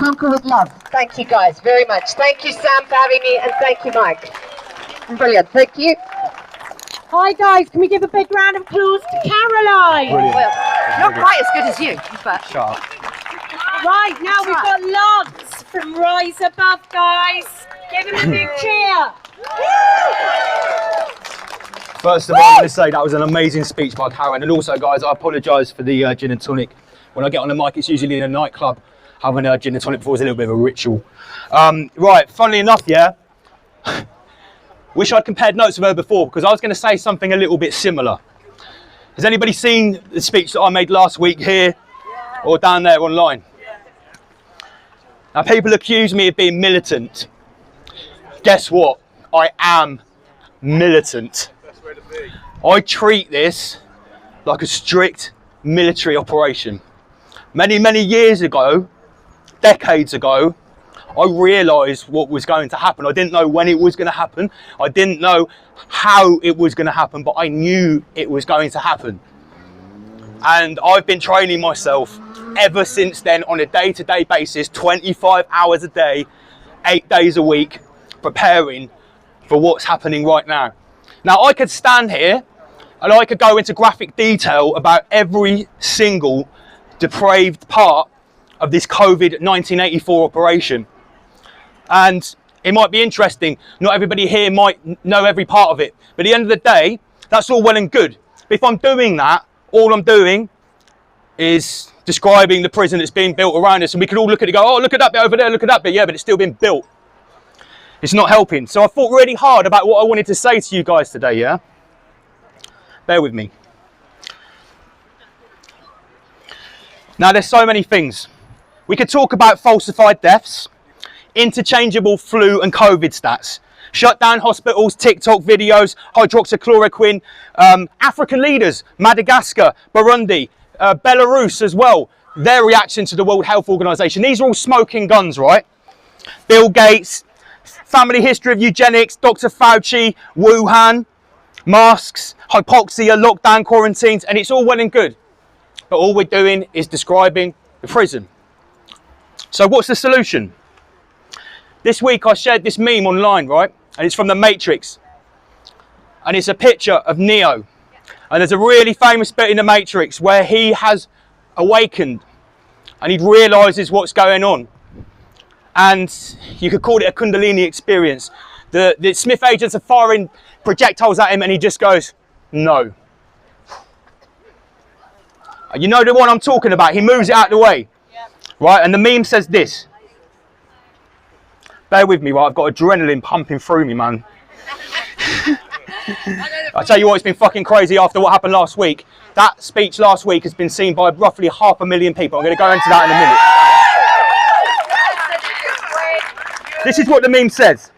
conquer with love. Thank you guys very much. Thank you, Sam, for having me, and thank you, Mike. Brilliant, thank you. Hi guys, can we give a big round of applause to Caroline? Brilliant. Well, not quite as good as you, but... Shut up. Right, now we've got Lance from Rise Above, guys. Give him a big cheer. First of all, I'm going to say that was an amazing speech by Karen. And also, guys, I apologise for the gin and tonic. When I get on the mic, it's usually in a nightclub. Having a gin and tonic before is a little bit of a ritual. Right, funnily enough, yeah. Wish I'd compared notes with her before, because I was going to say something a little bit similar. Has anybody seen the speech that I made last week here or down there online? Now, people accuse me of being militant. Guess what? I am militant. I treat this like a strict military operation. Many, many years ago, decades ago, I realised what was going to happen. I didn't know when it was going to happen. I didn't know how it was going to happen, but I knew it was going to happen. And I've been training myself ever since then on a day-to-day basis, 25 hours a day, 8 days a week, preparing for what's happening right now. Now, I could stand here and I could go into graphic detail about every single depraved part of this COVID 1984 operation. And it might be interesting. Not everybody here might know every part of it. But at the end of the day, that's all well and good. But if I'm doing that, all I'm doing is describing the prison that's being built around us. And we could all look at it and go, oh, look at that bit over there, look at that bit. Yeah, but it's still being built. It's not helping. So I thought really hard about what I wanted to say to you guys today, yeah? Bear with me. Now, there's so many things. We could talk about falsified deaths, interchangeable flu and COVID stats, shut down hospitals, TikTok videos, hydroxychloroquine, African leaders, Madagascar, Burundi, Belarus as well, their reaction to the World Health Organization. These are all smoking guns, right? Bill Gates, family history of eugenics, Dr. Fauci, Wuhan, masks, hypoxia, lockdown, quarantines, and it's all well and good. But all we're doing is describing the prison. So what's the solution? This week I shared this meme online, right? And it's from The Matrix. And it's a picture of Neo. And there's a really famous bit in The Matrix where he has awakened and he realizes what's going on. And you could call it a Kundalini experience. The Smith agents are firing projectiles at him and he just goes, no. You know the one I'm talking about. He moves it out of the way. Yep. Right, and the meme says this. Bear with me, right? I've got adrenaline pumping through me, man. I tell you what, it's been fucking crazy after what happened last week. That speech last week has been seen by roughly 500,000 people. I'm going to go into that in a minute. This is what the meme says.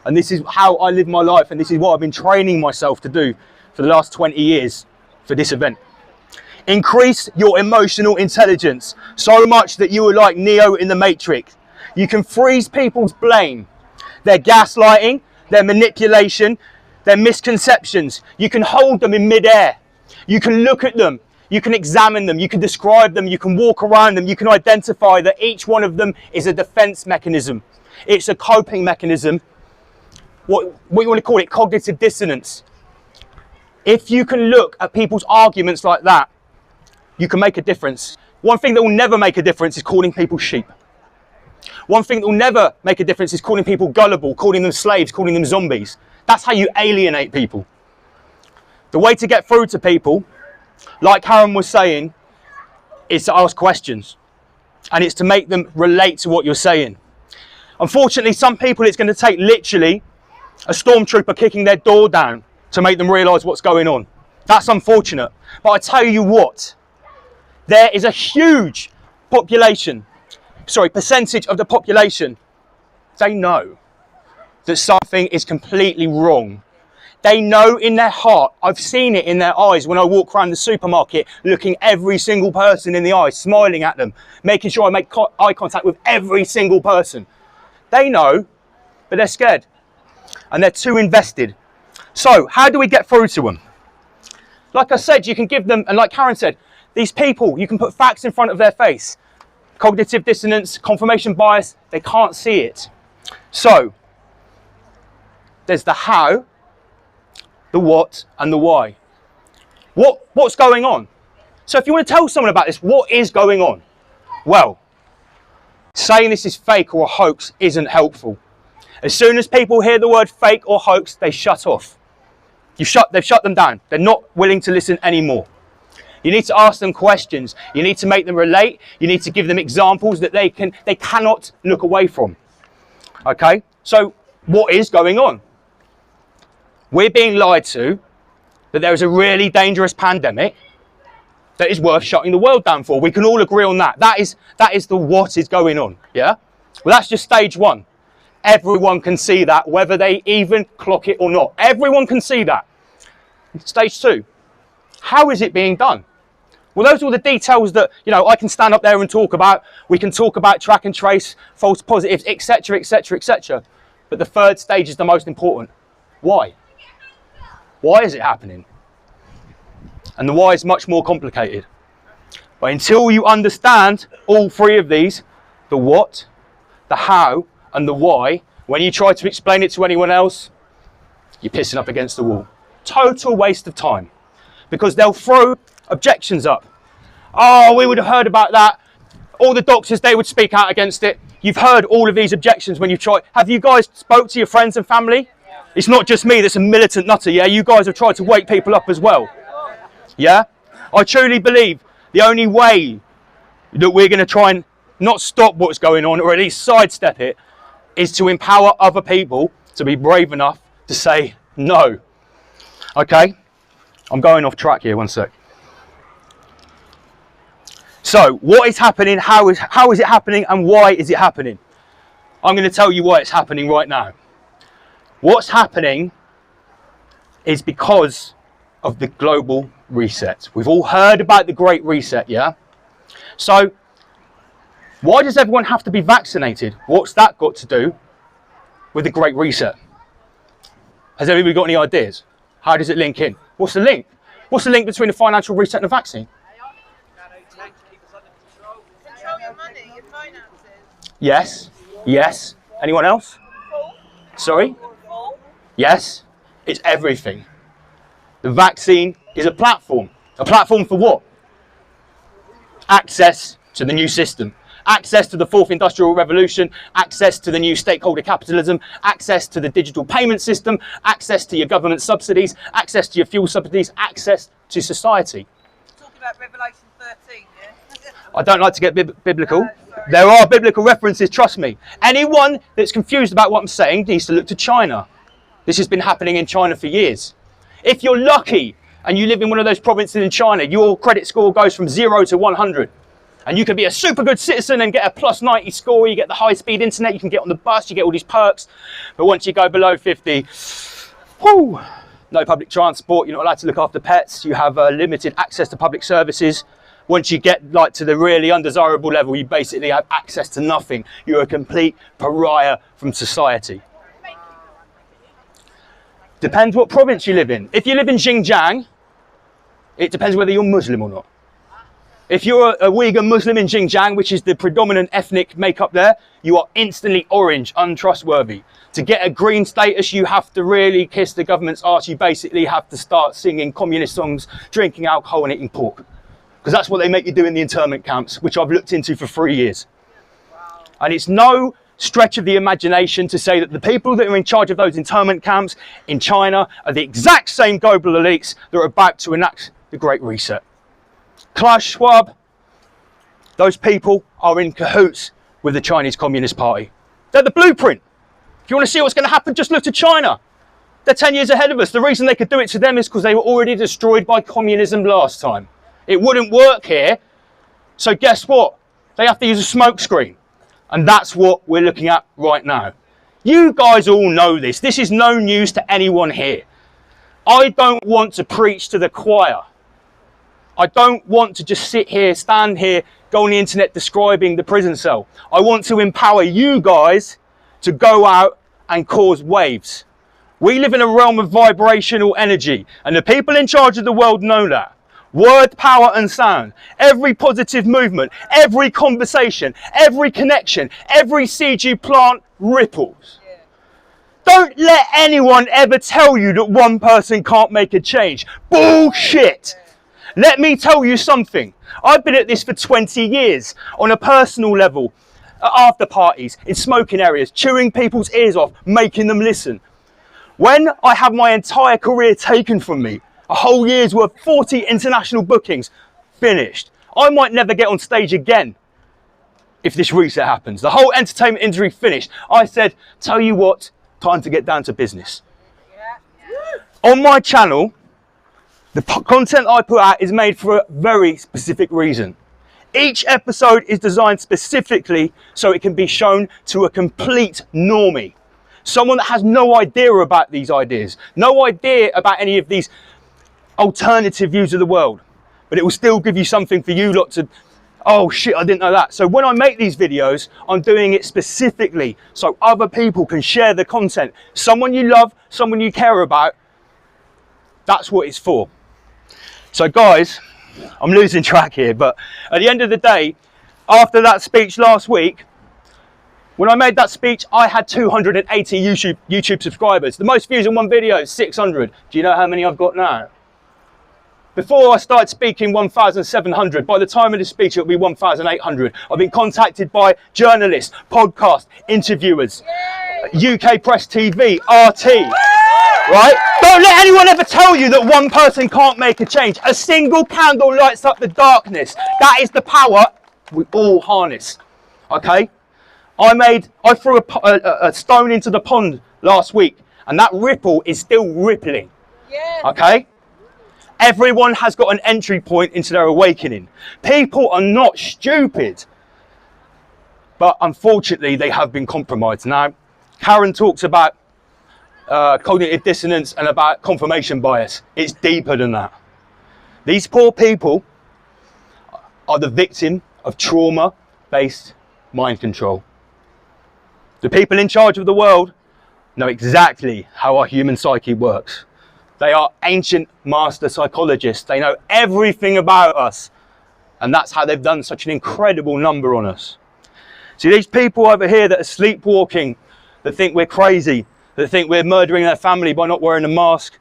And this is how I live my life. And this is what I've been training myself to do for the last 20 years for this event. Increase your emotional intelligence so much that you are like Neo in the Matrix. You can freeze people's blame, their gaslighting, their manipulation, their misconceptions. You can hold them in midair. You can look at them. You can examine them. You can describe them. You can walk around them. You can identify that each one of them is a defense mechanism. It's a coping mechanism. What you want to call it, cognitive dissonance. If you can look at people's arguments like that, you can make a difference. One thing that will never make a difference is calling people sheep. One thing that will never make a difference is calling people gullible, calling them slaves, calling them zombies. That's how you alienate people. The way to get through to people, like Karen was saying, is to ask questions. And it's to make them relate to what you're saying. Unfortunately, some people it's going to take literally a stormtrooper kicking their door down to make them realise what's going on. That's unfortunate. But I tell you what, there is a huge percentage of the population, they know that something is completely wrong. They know in their heart, I've seen it in their eyes when I walk around the supermarket, looking every single person in the eye, smiling at them, making sure I make eye contact with every single person. They know, but they're scared and they're too invested. So how do we get through to them? Like I said, you can give them, and like Karen said, these people, you can put facts in front of their face. cognitive dissonance, confirmation bias, they can't see it. So there's the how, the what, and the why. What's going on? So if you want to tell someone about this, what is going on? Well, saying this is fake or a hoax isn't helpful. As soon as people hear the word fake or hoax, they shut off. They've shut them down. They're not willing to listen anymore. You need to ask them questions. You need to make them relate. You need to give them examples that they cannot look away from. Okay? So what is going on? We're being lied to that there is a really dangerous pandemic that is worth shutting the world down for. We can all agree on that. That is the what is going on. Yeah? Well, that's just stage one. Everyone can see that, whether they even clock it or not. Everyone can see that. Stage two, how is it being done? Well, those are all the details that, I can stand up there and talk about. We can talk about track and trace, false positives, etc., etc., etc. But the third stage is the most important. Why? Why is it happening? And the why is much more complicated. But until you understand all three of these, the what, the how, and the why, when you try to explain it to anyone else, you're pissing up against the wall. Total waste of time. Because they'll throw objections up. Oh, we would have heard about that. All the doctors, they would speak out against it. You've heard all of these objections when you've tried. Have you guys spoke to your friends and family? It's not just me that's a militant nutter, yeah? You guys have tried to wake people up as well. Yeah? I truly believe the only way that we're going to try and not stop what's going on, or at least sidestep it, is to empower other people to be brave enough to say no. Okay? I'm going off track here, one sec. So, what is happening, how is it happening, and why is it happening? I'm going to tell you why it's happening right now. What's happening is because of the global reset. We've all heard about the Great Reset, yeah? So, why does everyone have to be vaccinated? What's that got to do with the Great Reset? Has everybody got any ideas? How does it link in? What's the link? What's the link between the financial reset and the vaccine? Control your money, your finances. Yes. Yes. Anyone else? Sorry? Yes. It's everything. The vaccine is a platform. A platform for what? Access to the new system. Access to the fourth industrial revolution, access to the new stakeholder capitalism, access to the digital payment system, access to your government subsidies, access to your fuel subsidies, access to society. Talking about Revelation 13, yeah? I don't like to get biblical. There are biblical references, trust me. Anyone that's confused about what I'm saying needs to look to China. This has been happening in China for years. If you're lucky and you live in one of those provinces in China, your credit score goes from 0 to 100. And you can be a super good citizen and get a plus 90 score. You get the high speed internet, you can get on the bus, you get all these perks. But once you go below 50, whoo, no public transport, you're not allowed to look after pets, you have limited access to public services. Once you get to the really undesirable level, you basically have access to nothing. You're a complete pariah from society. Depends what province you live in. If you live in Xinjiang, it depends whether you're Muslim or not. If you're a Uyghur Muslim in Xinjiang, which is the predominant ethnic makeup there, you are instantly orange, untrustworthy. To get a green status, you have to really kiss the government's arse. You basically have to start singing communist songs, drinking alcohol and eating pork. Because that's what they make you do in the internment camps, which I've looked into for 3 years. And it's no stretch of the imagination to say that the people that are in charge of those internment camps in China are the exact same global elites that are about to enact the Great Reset. Klaus Schwab, those people are in cahoots with the Chinese Communist Party. They're the blueprint. If you want to see what's going to happen, just look to China. They're 10 years ahead of us. The reason they could do it to them is because they were already destroyed by communism last time. It wouldn't work here. So guess what? They have to use a smokescreen. And that's what we're looking at right now. You guys all know this. This is no news to anyone here. I don't want to preach to the choir. I don't want to just sit here, stand here, go on the internet describing the prison cell. I want to empower you guys to go out and cause waves. We live in a realm of vibrational energy, and the people in charge of the world know that. Word, power and sound. Every positive movement, every conversation, every connection, every seed you plant ripples. Don't let anyone ever tell you that one person can't make a change. Bullshit. Let me tell you something. I've been at this for 20 years on a personal level, at after parties, in smoking areas, chewing people's ears off, making them listen. When I have my entire career taken from me, a whole year's worth, 40 international bookings, finished. I might never get on stage again if this reset happens. The whole entertainment industry finished. I said, tell you what, time to get down to business. On my channel, the content I put out is made for a very specific reason. Each episode is designed specifically so it can be shown to a complete normie. Someone that has no idea about these ideas, no idea about any of these alternative views of the world, but it will still give you something for you lot to, oh shit, I didn't know that. So when I make these videos, I'm doing it specifically so other people can share the content. Someone you love, someone you care about, that's what it's for. So guys, I'm losing track here, but at the end of the day, after that speech last week, when I made that speech, I had 280 YouTube subscribers. The most views in one video is 600. Do you know how many I've got now? Before I started speaking, 1,700. By the time of this speech, it'll be 1,800. I've been contacted by journalists, podcast interviewers, UK Press TV, RT. Right? Don't let anyone ever tell you that one person can't make a change. A single candle lights up the darkness. That is the power we all harness. Okay? I threw a stone into the pond last week, and that ripple is still rippling. Okay? Everyone has got an entry point into their awakening. People are not stupid, but unfortunately they have been compromised. Now, Karen talks about cognitive dissonance and about confirmation bias. It's deeper than that. These poor people are the victim of trauma-based mind control. The people in charge of the world know exactly how our human psyche works. They are ancient master psychologists. They know everything about us. And that's how they've done such an incredible number on us. See, these people over here that are sleepwalking, that think we're crazy, that think we're murdering their family by not wearing a mask.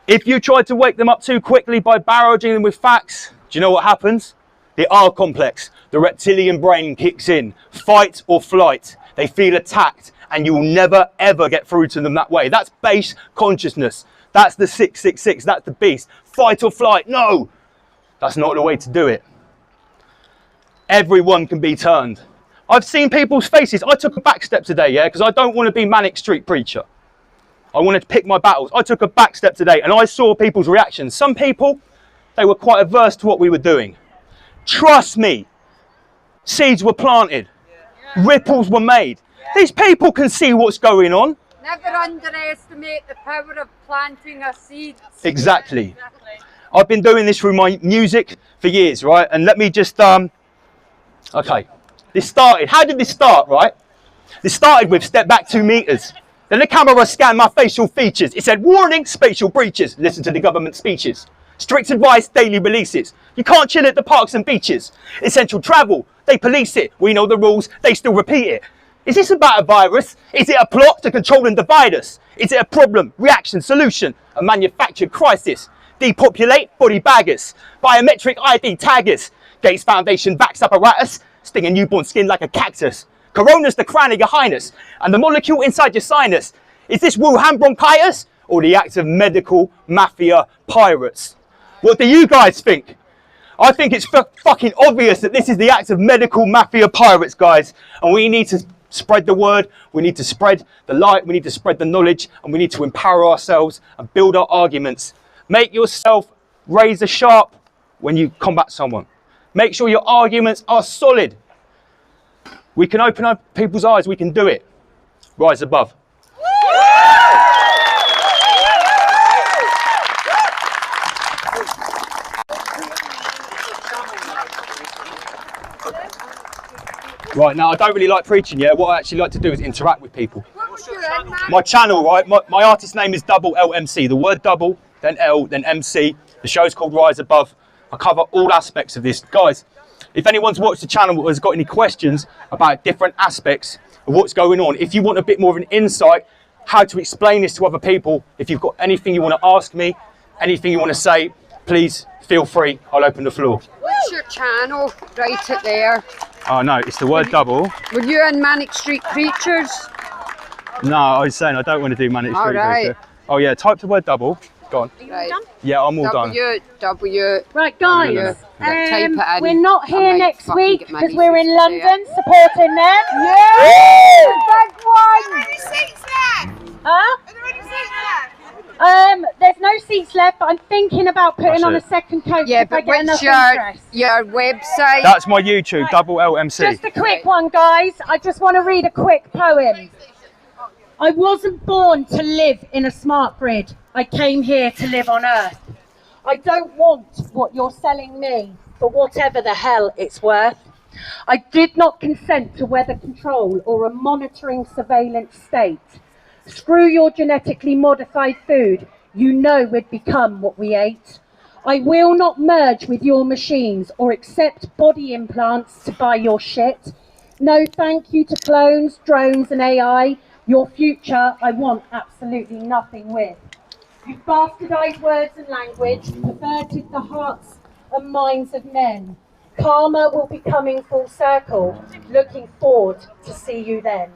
If you try to wake them up too quickly by barraging them with facts, do you know what happens? The R complex, the reptilian brain kicks in. Fight or flight. They feel attacked, and you will never ever get through to them that way. That's base consciousness. That's the 666. That's the beast. Fight or flight. No, that's not the way to do it. Everyone can be turned. I've seen people's faces. I took a back step today, yeah, because I don't want to be manic street preacher. I wanted to pick my battles. I took a back step today, and I saw people's reactions. Some people, they were quite averse to what we were doing. Trust me, seeds were planted, ripples were made. These people can see what's going on. Never underestimate the power of planting a seed. Exactly. I've been doing this through my music for years, right? And let me just, okay. This started, how did this start, right? This started with step back 2 meters. Then the camera scanned my facial features. It said, warning, spatial breaches. Listen to the government speeches. Strict advice, daily releases. You can't chill at the parks and beaches. Essential travel, they police it. We know the rules, they still repeat it. Is this about a virus? Is it a plot to control and divide us? Is it a problem, reaction, solution, a manufactured crisis? Depopulate, body baggers, biometric ID taggers, Gates Foundation vax apparatus, stinging newborn skin like a cactus. Corona's the crown of your highness, and the molecule inside your sinus. Is this Wuhan bronchitis, or the act of medical mafia pirates? What do you guys think? I think it's fucking obvious that this is the act of medical mafia pirates, guys. And we need to spread the word, we need to spread the light, we need to spread the knowledge, and we need to empower ourselves and build our arguments. Make yourself razor sharp when you combat someone. Make sure your arguments are solid. We can open up people's eyes, we can do it. Rise above. Right, now I don't really like preaching, yeah. What I actually like to do is interact with people. My channel, right, my artist name is double LMC. The word double, then L, then MC. The show's called Rise Above. I cover all aspects of this. Guys, if anyone's watched the channel or has got any questions about different aspects of what's going on, if you want a bit more of an insight, how to explain this to other people, if you've got anything you want to ask me, anything you want to say, please feel free. I'll open the floor. What's your channel? Write it there. Oh no, it's the word double. Were you in Manic Street Preachers? No, I was saying I don't want to do Manic Street Preacher. Oh yeah, type the word double. Go on. Right. Yeah, I'm all done. Right, guys, type it in. we're not I here might next fucking week get my because we're nieces in to say London supporting them. Yeah! Big one! Huh? There's no seats left, but I'm thinking about putting on a second coach Yeah, if I but get enough what's interest. your website? That's my YouTube, double LMC. Just a quick one, guys. I just want to read a quick poem. I wasn't born to live in a smart grid. I came here to live on Earth. I don't want what you're selling me for whatever the hell it's worth. I did not consent to weather control or a monitoring surveillance state. Screw your genetically modified food. You know we'd become what we ate. I will not merge with your machines or accept body implants to buy your shit. No thank you to clones, drones and AI. Your future I want absolutely nothing with. You've bastardized words and language, perverted the hearts and minds of men. Karma will be coming full circle. Looking forward to see you then.